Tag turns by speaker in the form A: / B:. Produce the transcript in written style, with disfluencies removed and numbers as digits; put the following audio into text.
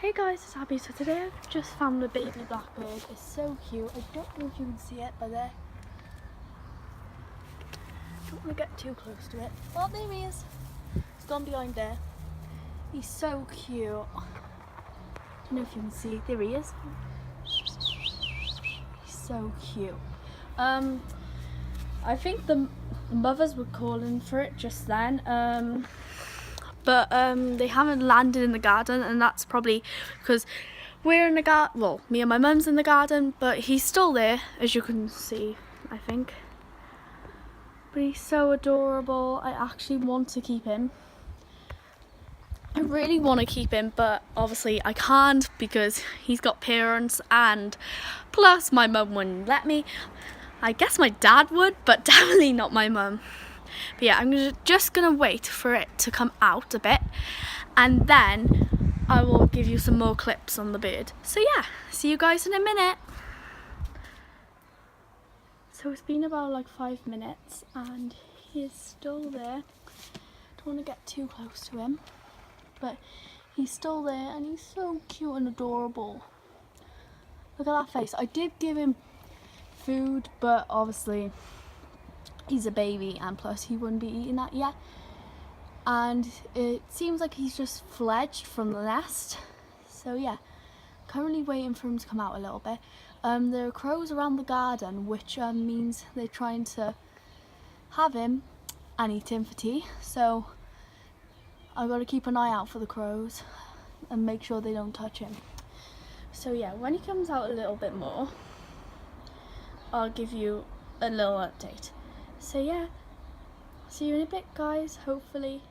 A: Hey guys, it's Abby. So today I've just found a baby blackbird. It's so cute. I don't know if you can see it, but there. Don't want to get too close to it. Oh, there he is. He's gone behind there. He's so cute. I don't know if you can see. There he is. He's so cute. I think the mothers were calling for it just then. But they haven't landed in the garden, and that's probably because we're in the garden. Well, me and my mum's in the garden, but he's still there, as you can see, I think. But he's so adorable. I actually want to keep him. I really want to keep him, but obviously I can't because he's got parents, and plus my mum wouldn't let me. I guess my dad would, but definitely not my mum. But yeah, I'm just gonna wait for it to come out a bit, and then I will give you some more clips on the bird. So yeah, see you guys in a minute. So it's been about like 5 minutes and he is still there. Don't want to get too close to him, but he's still there and he's so cute and adorable. Look at that face. I did give him food, but obviously he's a baby and plus he wouldn't be eating that yet. And it seems like he's just fledged from the nest. So yeah, currently waiting for him to come out a little bit. There are crows around the garden, which means they're trying to have him and eat him for tea. So I've got to keep an eye out for the crows and make sure they don't touch him. So yeah, when he comes out a little bit more, I'll give you a little update. So yeah, see you in a bit guys, hopefully.